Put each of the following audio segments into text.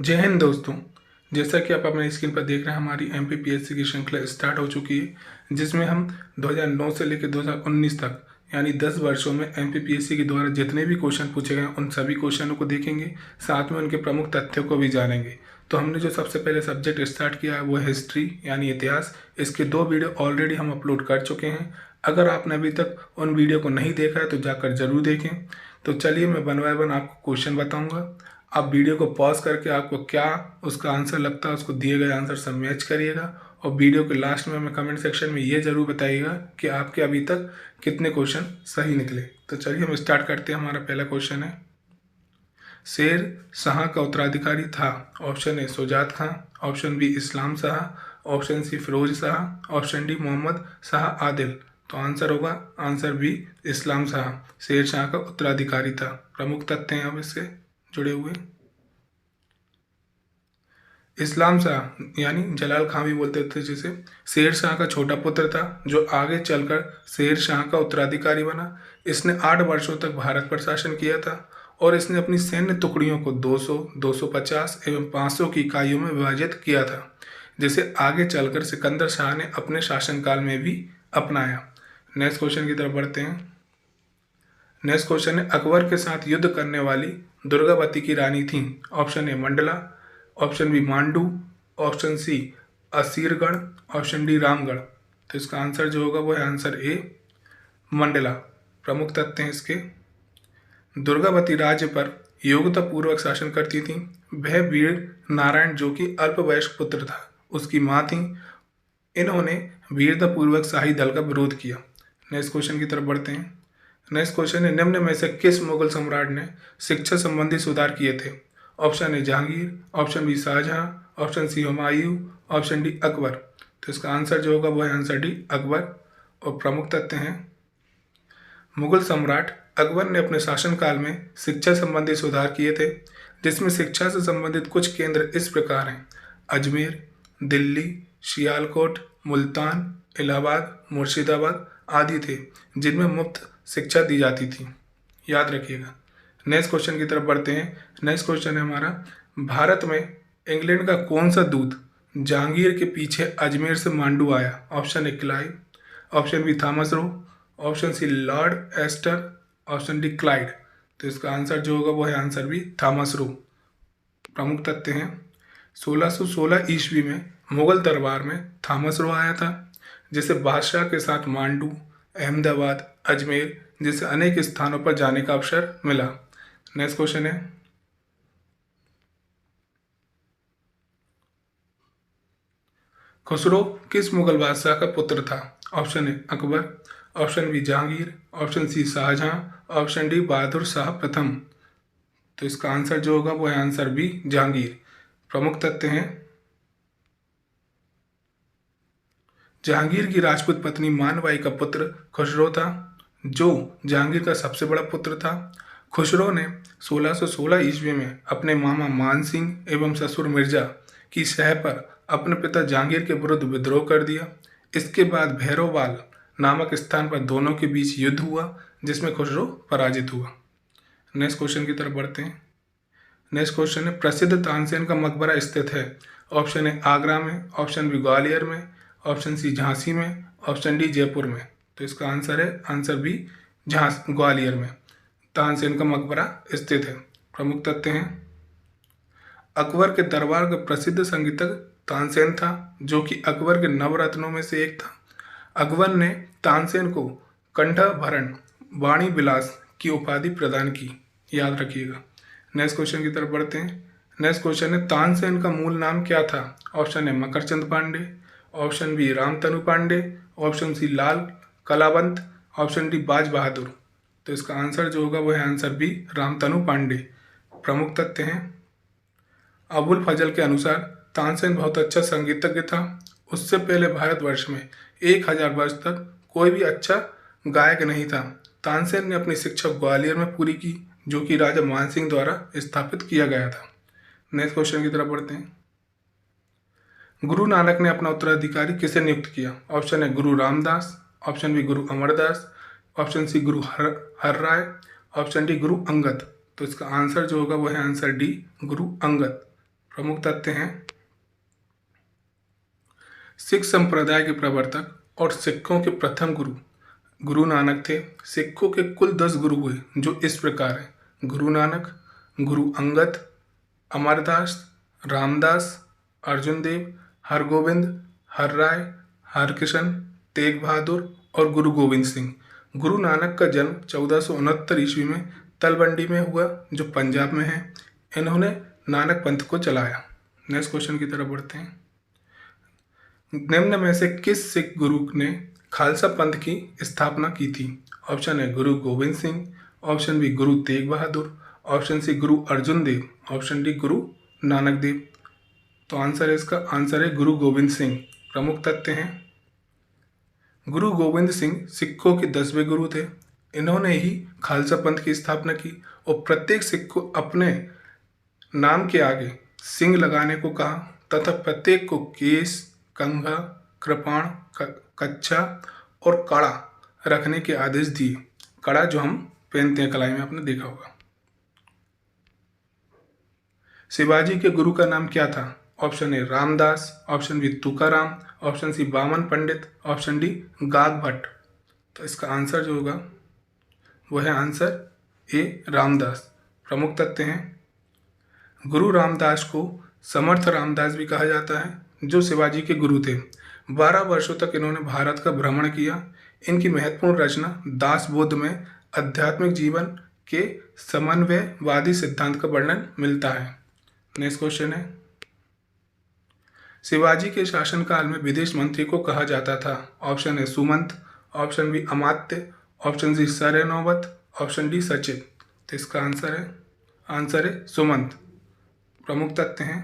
जय हिंद दोस्तों। जैसा कि आप अपने स्क्रीन पर देख रहे हैं, हमारी एमपीपीएससी की श्रृंखला स्टार्ट हो चुकी है, जिसमें हम 2009 से लेकर 2019 तक यानी 10 वर्षों में एमपीपीएससी के द्वारा जितने भी क्वेश्चन पूछे गए उन सभी क्वेश्चनों को देखेंगे, साथ में उनके प्रमुख तथ्यों को भी जानेंगे। तो हमने जो सबसे पहले सब्जेक्ट स्टार्ट किया है वो है हिस्ट्री यानी इतिहास। इसके 2 वीडियो ऑलरेडी हम अपलोड कर चुके हैं। अगर आपने अभी तक उन वीडियो को नहीं देखा है तो जाकर जरूर देखें। तो चलिए मैं वन बाय वन आपको क्वेश्चन बताऊंगा। आप वीडियो को पॉज करके आपको क्या उसका आंसर लगता है उसको दिए गए आंसर से मैच करिएगा, और वीडियो के लास्ट में हमें कमेंट सेक्शन में ये जरूर बताइएगा कि आपके अभी तक कितने क्वेश्चन सही निकले। तो चलिए हम स्टार्ट करते हैं। हमारा पहला क्वेश्चन है, शेर शाह का उत्तराधिकारी था। Option A Shujat Khan, option B Islam Shah, option C Firoz Shah, option D Mohammad Shah Adil. तो आंसर होगा आंसर बी इस्लाम शाह शेर शाह का उत्तराधिकारी था। प्रमुख तथ्य हैं अब इससे जुड़े हुए। इस्लाम शाह यानी जलाल खां भी बोलते थे जिसे, शेर शाह का छोटा पुत्र था जो आगे चलकर शेर शाह का उत्तराधिकारी बना। इसने 8 वर्षों तक भारत पर शासन किया था और इसने अपनी सैन्य टुकड़ियों को 200, 250 एवं 500 की इकाइयों में विभाजित किया था, जिसे आगे चलकर सिकंदर शाह ने अपने शासनकाल में भी अपनाया। नेक्स्ट क्वेश्चन की तरफ बढ़ते हैं। नेक्स्ट क्वेश्चन है, अकबर के साथ युद्ध करने वाली दुर्गावती की रानी थी। Option A Mandla, option B Mandu, option C Asirgarh, option D Ramgarh. तो इसका आंसर जो होगा वो है आंसर ए मंडला। प्रमुख तथ्य हैं इसके, दुर्गावती राज्य पर योग्यतापूर्वक शासन करती थी। वह वीर नारायण जो कि अल्पवयस्क पुत्र था उसकी माँ थी। इन्होंने वीरतापूर्वक शाही दल का विरोध किया। नेक्स्ट क्वेश्चन की तरफ बढ़ते हैं। नेक्स्ट क्वेश्चन है, निम्न में से किस मुगल सम्राट ने शिक्षा संबंधी सुधार किए थे। Option A Jahangir, option B Shahjahan, option C Humayun, option D Akbar. तो इसका आंसर जो होगा वो है आंसर डी अकबर। और प्रमुख तथ्य हैं, मुगल सम्राट अकबर ने अपने शासनकाल में शिक्षा संबंधी सुधार किए थे, जिसमें शिक्षा से संबंधित कुछ केंद्र इस प्रकार हैं, अजमेर, दिल्ली, सियालकोट, मुल्तान, इलाहाबाद, मुर्शिदाबाद आदि थे, जिनमें मुफ्त शिक्षा दी जाती थी। याद रखिएगा। नेक्स्ट क्वेश्चन की तरफ बढ़ते हैं। नेक्स्ट क्वेश्चन है हमारा, भारत में इंग्लैंड का कौन सा दूत जहांगीर के पीछे अजमेर से मांडू आया। Option A Clive, option B Thomas Roe, option C lord Aster, option D Clyde. तो इसका आंसर जो होगा वो है आंसर बी थॉमस रो। प्रमुख तथ्य हैं, 1616 ईस्वी में मुगल दरबार में थॉमस रो आया था, जिसे बादशाह के साथ मांडू, अहमदाबाद, अजमेर जैसे अनेक स्थानों पर जाने का अवसर मिला। नेक्स्ट क्वेश्चन है, खुसरो किस मुगल बादशाह का पुत्र था। Option A Akbar, option B Jahangir, option C Shahjahan, option D Bahadur Shah प्रथम। तो इसका आंसर जो होगा वो है आंसर बी जहांगीर। प्रमुख तथ्य हैं, जहांगीर की राजपूत पत्नी मानबाई का पुत्र खुसरो था, जो जहांगीर का सबसे बड़ा पुत्र था। खुसरो ने 1616 ईस्वी में अपने मामा मान सिंह एवं ससुर मिर्जा की शह पर अपने पिता जहांगीर के विरुद्ध विद्रोह कर दिया। इसके बाद भैरववाल नामक स्थान पर दोनों के बीच युद्ध हुआ, जिसमें खुसरो पराजित हुआ। नेक्स्ट क्वेश्चन की तरफ बढ़ते हैं। नेक्स्ट क्वेश्चन है, प्रसिद्ध तानसेन का मकबरा स्थित है। ऑप्शन ए आगरा में, ऑप्शन बी ग्वालियर में, ऑप्शन सी झांसी में, ऑप्शन डी जयपुर में। तो इसका आंसर है आंसर बी ग्वालियर में तानसेन का मकबरा स्थित है। प्रमुख तथ्य हैं, अकबर के दरबार का प्रसिद्ध संगीतज्ञ तानसेन था, जो कि अकबर के नवरत्नों में से एक था। अकबर ने तानसेन को कंठभरण वाणी विलास की उपाधि प्रदान की। याद रखिएगा। नेक्स्ट क्वेश्चन की तरफ बढ़ते हैं। नेक्स्ट क्वेश्चन है, तानसेन का मूल नाम क्या था। Option A Makarchand Pande, option B Ramtanu Pande, option C Lal Kalawant, option D बाज बहादुर। तो इसका आंसर जो होगा वो है आंसर बी रामतनु पांडे। प्रमुख तथ्य हैं, अबुल फजल के अनुसार तानसेन बहुत अच्छा संगीतज्ञ था। उससे पहले भारतवर्ष में 1000 वर्ष तक कोई भी अच्छा गायक नहीं था। तानसेन ने अपनी शिक्षा ग्वालियर में पूरी की, जो कि राजा मानसिंह द्वारा स्थापित किया गया था। नेक्स्ट क्वेश्चन की तरफ बढ़ते हैं। गुरु नानक ने अपना उत्तराधिकारी किसे नियुक्त किया। ऑप्शन ए गुरु रामदास, ऑप्शन बी गुरु अमरदास, ऑप्शन सी गुरु हर राय, ऑप्शन डी गुरु अंगद। तो इसका आंसर जो होगा वो है आंसर डी गुरु अंगद। प्रमुख तथ्य हैं सिख संप्रदाय के प्रवर्तक और सिखों के प्रथम गुरु गुरु नानक थे। सिखों के कुल 10 गुरु हुए जो इस प्रकार हैं: गुरु नानक, गुरु अंगद, अमरदास, रामदास, अर्जुन देव, हरगोविंद, हरराय, हरकिशन, तेग बहादुर और गुरु गोविंद सिंह। गुरु नानक का जन्म 1469 ईस्वी में तलवंडी में हुआ जो पंजाब में है। इन्होंने नानक पंथ को चलाया। नेक्स्ट क्वेश्चन की तरफ बढ़ते हैं। निम्न में से किस सिख गुरु ने खालसा पंथ की स्थापना की थी? ऑप्शन है गुरु Govind Singh, option B Guru Tegh Bahadur, option C गुरु अर्जुन देव, ऑप्शन डी गुरु नानक देव। तो आंसर है इसका आंसर है गुरु गोविंद सिंह। प्रमुख तथ्य हैं गुरु गोविंद सिंह सिखों के 10वें गुरु थे। इन्होंने ही खालसा पंथ की स्थापना की और प्रत्येक सिख को अपने नाम के आगे सिंह लगाने को कहा तथा प्रत्येक को केस, कंघा, कृपाण, कच्छा और कड़ा रखने के आदेश दिए। कड़ा जो हम पहनते हैं कलाई में, आपने देखा होगा। शिवाजी के गुरु का नाम क्या था? Option A Ramdas, option B Tukaram, option C Baman Pandit, option D Gag Bhatt. तो इसका आंसर जो होगा वह है आंसर ए रामदास। प्रमुख तथ्य हैं गुरु रामदास को समर्थ रामदास भी कहा जाता है जो शिवाजी के गुरु थे। 12 वर्षों तक इन्होंने भारत का भ्रमण किया। इनकी महत्वपूर्ण रचना दास बोध में आध्यात्मिक जीवन के समन्वयवादी सिद्धांत का वर्णन मिलता है। नेक्स्ट क्वेश्चन है शिवाजी के शासनकाल में विदेश मंत्री को कहा जाता था। Option A Sumant, option B Amatya, option C Sar Naubat, option D Sachiv. तो इसका आंसर है सुमंत। प्रमुख तथ्य हैं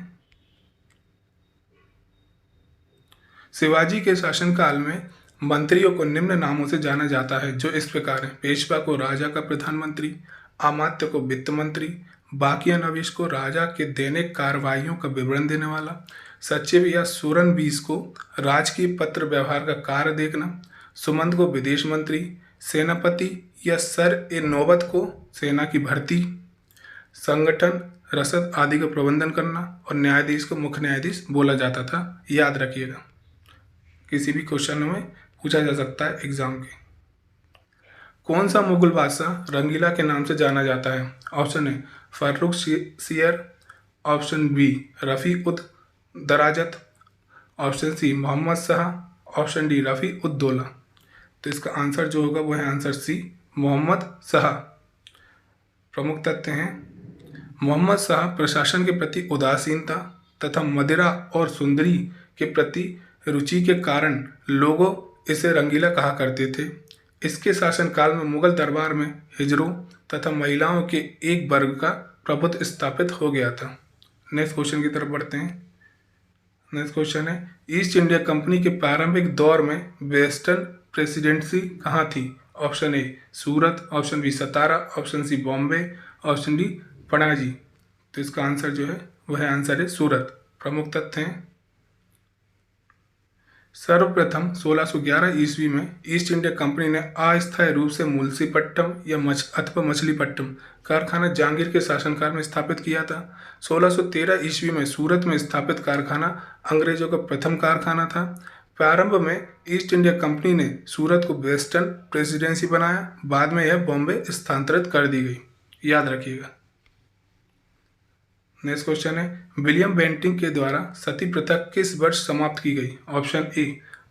शिवाजी के शासनकाल में मंत्रियों को निम्न नामों से जाना जाता है जो इस प्रकार है: पेशवा को राजा का प्रधानमंत्री, अमात्य को वित्त मंत्री, बाकिया नवीश को राजा के दैनिक कार्रवाइयों का विवरण देने वाला, सचिव या सूरनबीस को राजकीय पत्र व्यवहार का कार्य देखना, सुमंत को विदेश मंत्री, सेनापति या सर ए नौबत को सेना की भर्ती, संगठन, रसद आदि का प्रबंधन करना और न्यायाधीश को मुख्य न्यायाधीश बोला जाता था। याद रखिएगा, किसी भी क्वेश्चन में पूछा जा सकता है एग्जाम के। कौन सा मुगल बादशाह रंगीला के नाम से जाना जाता है? Option A Farrukh Siyar, option B Rafi ud Darajat, option C Mohammad Shah, option D Rafi ud Daula. तो इसका आंसर जो होगा वो है आंसर सी मोहम्मद शाह। प्रमुख तथ्य हैं मोहम्मद शाह प्रशासन के प्रति उदासीनता तथा मदिरा और सुंदरी के प्रति रुचि के कारण लोगों इसे रंगीला कहा करते थे। इसके शासनकाल में मुगल दरबार में हिजरों तथा महिलाओं के एक वर्ग का प्रभुत्व स्थापित हो गया था। नेक्स्ट क्वेश्चन की तरफ बढ़ते हैं। नेक्स्ट क्वेश्चन है ईस्ट इंडिया कंपनी के प्रारंभिक दौर में वेस्टर्न प्रेसिडेंसी कहाँ थी? Option A Surat, option B Satara, option C Bombay, option D Panaji. तो इसका आंसर जो है वह आंसर है सूरत। प्रमुख तथ्य हैं सर्वप्रथम 1611 ईस्वी में ईस्ट इंडिया कंपनी ने अस्थायी रूप से मुलसीपट्टम या अथवा मछलीपट्टम कारखाना जहांगीर के शासनकाल में स्थापित किया था। 1613 ईस्वी में सूरत में स्थापित कारखाना अंग्रेजों का प्रथम कारखाना था। प्रारंभ में ईस्ट इंडिया कंपनी ने सूरत को वेस्टर्न प्रेसिडेंसी बनाया, बाद में यह बॉम्बे स्थानांतरित कर दी गई। याद रखिएगा। नेक्स्ट क्वेश्चन है विलियम बेंटिंक के द्वारा सती प्रथा किस वर्ष समाप्त की गई? ऑप्शन ए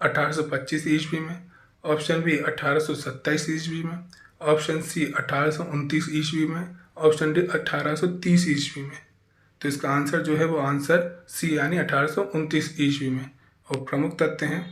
1825 ईस्वी में, ऑप्शन बी 1827 ईस्वी में, ऑप्शन सी 1829 ईस्वी में, ऑप्शन डी 1830 ईस्वी में। तो इसका आंसर जो है वो आंसर सी यानी 1829 ईस्वी में। और प्रमुख तथ्य हैं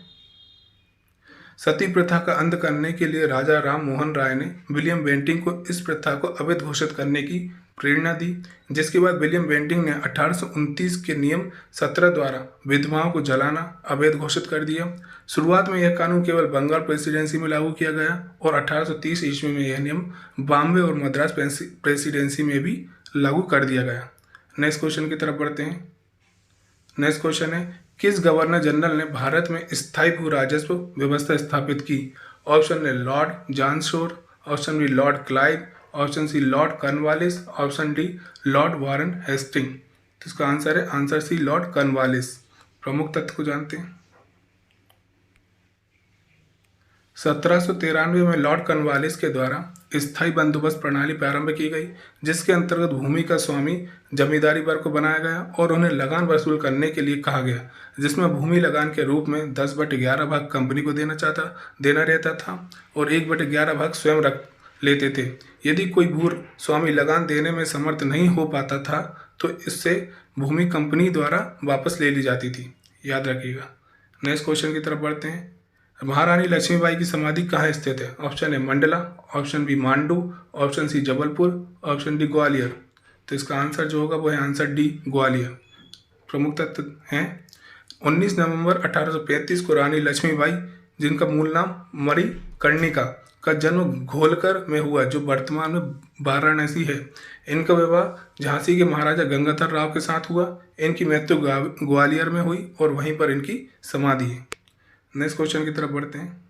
सती प्रथा का अंत करने के लिए राजा राम मोहन राय ने विलियम बेंटिंक को इस प्रथा को अवैध घोषित करने की प्रेरणा दी, जिसके बाद विलियम बेंटिंक ने 1829 के नियम 17 द्वारा विधवाओं को जलाना अवैध घोषित कर दिया। शुरुआत में यह कानून केवल बंगाल प्रेसिडेंसी में लागू किया गया और 1830 ईस्वी में यह नियम बॉम्बे और मद्रास प्रेसिडेंसी में भी लागू कर दिया गया। नेक्स्ट क्वेश्चन की तरफ बढ़ते हैं। नेक्स्ट क्वेश्चन है किस गवर्नर जनरल ने भारत में स्थायी भू राजस्व व्यवस्था स्थापित की? Option A lord John Shore, option B lord Clive, option C lord Cornwallis, option D lord Warren Hasting. तो इसका आंसर है आंसर सी लॉर्ड कॉर्नवालिस। प्रमुख तथ्य को जानते हैं। 1793 में लॉर्ड कॉर्नवालिस के द्वारा स्थायी बंदोबस्त प्रणाली प्रारंभ की गई, जिसके अंतर्गत भूमि का स्वामी जमींदारी वर्ग को बनाया गया और उन्हें लगान वसूल करने के लिए कहा गया, जिसमें भूमि लगान के रूप में 10/11 भाग कंपनी को देना रहता था और 1/11 भाग स्वयं रख लेते थे। यदि कोई भू स्वामी लगान देने में समर्थ नहीं हो पाता था तो इससे भूमि कंपनी द्वारा वापस ले ली जाती थी। याद रखिएगा। नेक्स्ट क्वेश्चन की तरफ बढ़ते हैं। महारानी लक्ष्मीबाई की समाधि कहाँ स्थित है? Option A Mandla, option B Mandu, option C Jabalpur, option D Gwalior. तो इसका आंसर जो होगा वो है आंसर डी ग्वालियर। प्रमुख तथ्य हैं 19 नवंबर 1835 को रानी लक्ष्मीबाई, जिनका मूल नाम मणिकर्णिका का जन्म घोलकर में हुआ, जो वर्तमान में वाराणसी है। इनका विवाह झांसी के महाराजा गंगाधर राव के साथ हुआ। इनकी मृत्यु ग्वालियर में हुई और वहीं पर इनकी समाधि है। नेक्स्ट क्वेश्चन की तरफ बढ़ते हैं।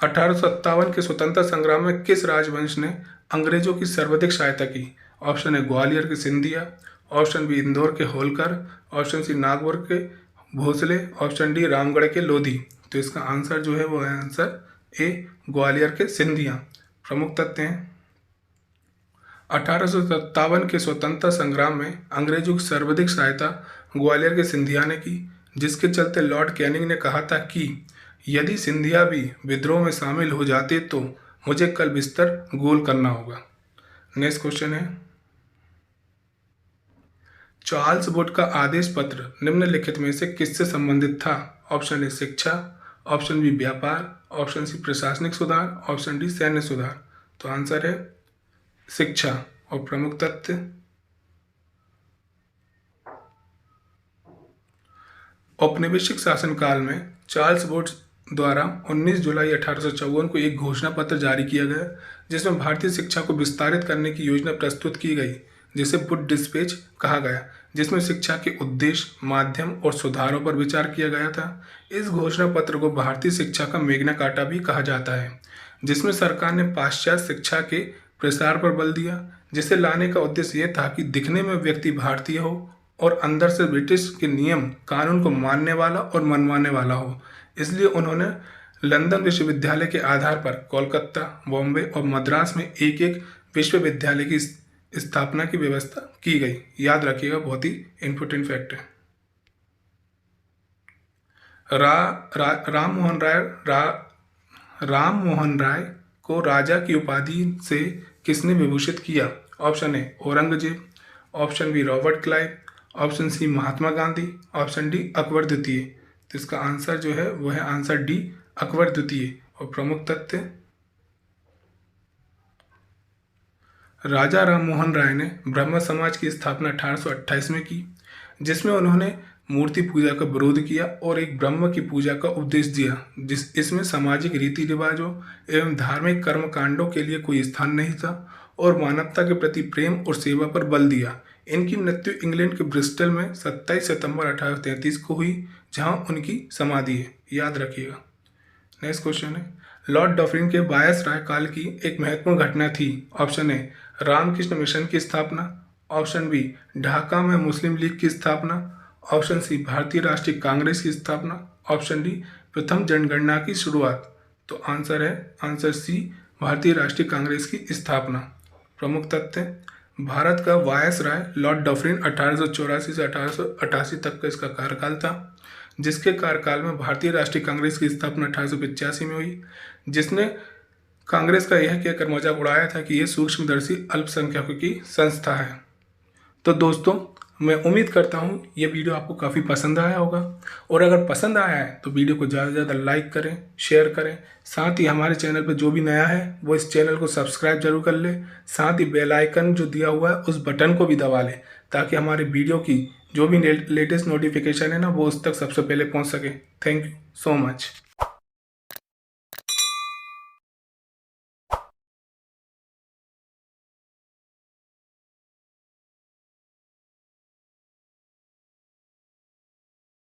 1857 के स्वतंत्रता संग्राम में किस राजवंश ने अंग्रेजों की सर्वाधिक सहायता की? ऑप्शन है ग्वालियर के सिंधिया, ऑप्शन बी इंदौर के होलकर, ऑप्शन सी नागौर के भोसले, ऑप्शन डी रामगढ़ के लोधी। तो इसका आंसर जो है वो है आंसर ए ग्वालियर के सिंधिया। प्रमुख तथ्य हैं 1857 के स्वतंत्रता संग्राम में अंग्रेजों की सर्वाधिक सहायता ग्वालियर के सिंधिया ने की, जिसके चलते लॉर्ड कैनिंग ने कहा था कि यदि सिंधिया भी विद्रोह में शामिल हो जाते तो मुझे कल बिस्तर गोल करना होगा। नेक्स्ट क्वेश्चन है चार्ल्स वुड का आदेश पत्र निम्नलिखित में से किससे संबंधित था? ऑप्शन ए शिक्षा, ऑप्शन बी व्यापार, ऑप्शन सी प्रशासनिक सुधार, ऑप्शन डी सैन्य सुधार। तो आंसर है शिक्षा। और प्रमुख तथ्य औपनिवेशिक शासनकाल में चार्ल्स वुड द्वारा 19 जुलाई 1854 को एक घोषणा पत्र जारी किया गया, जिसमें भारतीय शिक्षा को विस्तारित करने की योजना प्रस्तुत की गई, जिसे वुड डिस्पैच कहा गया, जिसमें शिक्षा के उद्देश्य, माध्यम और सुधारों पर विचार किया गया था। इस घोषणा पत्र को भारतीय शिक्षा का मैग्ना कार्टा भी कहा जाता है, जिसमें सरकार ने पाश्चात्य शिक्षा के प्रसार पर बल दिया, जिसे लाने का उद्देश्य यह था कि दिखने में व्यक्ति भारतीय हो और अंदर से ब्रिटिश के नियम कानून को मानने वाला और मनवाने वाला हो। इसलिए उन्होंने लंदन विश्वविद्यालय के आधार पर कोलकाता, बॉम्बे और मद्रास में एक एक विश्वविद्यालय की स्थापना की व्यवस्था की गई। याद रखिएगा, बहुत ही इंपॉर्टेंट फैक्ट है। राम मोहन राय को राजा की उपाधि से किसने विभूषित किया? Option A Aurangzeb, option B Robert Clive, option C Mahatma Gandhi, option D Akbar द्वितीय। तो इसका आंसर जो है वो है आंसर डी अकबर द्वितीय। और प्रमुख तथ्य राजा राम मोहन राय ने ब्रह्म समाज की स्थापना 1828 में की, जिसमें उन्होंने मूर्ति पूजा का विरोध किया और एक ब्रह्म की पूजा का उपदेश दिया, इसमें सामाजिक रीति रिवाजों एवं धार्मिक कर्म कांडों के लिए कोई स्थान नहीं था और मानवता के प्रति प्रेम और सेवा पर बल दिया। इनकी मृत्यु इंग्लैंड के ब्रिस्टल में 27 सितंबर 1833 को हुई, जहां उनकी समाधि है। याद रखिएगा। नेक्स्ट क्वेश्चन है लॉर्ड डफरिन के वायसराय काल की एक महत्वपूर्ण घटना थी। ऑप्शन ए रामकृष्ण मिशन की स्थापना, ऑप्शन बी ढाका में मुस्लिम लीग की स्थापना, ऑप्शन सी भारतीय राष्ट्रीय कांग्रेस की स्थापना, ऑप्शन डी प्रथम जनगणना की शुरुआत। तो आंसर है आंसर सी भारतीय राष्ट्रीय कांग्रेस की स्थापना। प्रमुख तथ्य भारत का वायसराय लॉर्ड डफरिन 1884 से 1888 तक का इसका कार्यकाल था, जिसके कार्यकाल में भारतीय राष्ट्रीय कांग्रेस की स्थापना 1885 में हुई, जिसने कांग्रेस का यह कहकर मजाक उड़ाया था कि यह सूक्ष्मदर्शी अल्पसंख्यकों की संस्था है। तो दोस्तों, मैं उम्मीद करता हूँ ये वीडियो आपको काफ़ी पसंद आया होगा, और अगर पसंद आया है तो वीडियो को ज़्यादा से ज़्यादा लाइक करें, शेयर करें। साथ ही हमारे चैनल पर जो भी नया है वो इस चैनल को सब्सक्राइब जरूर कर ले। साथ ही बेल आइकन जो दिया हुआ है उस बटन को भी दबा लें, ताकि हमारे वीडियो की जो भी लेटेस्ट नोटिफिकेशन है ना वो उस तक सबसे पहले पहुँच सके। Thank you so much.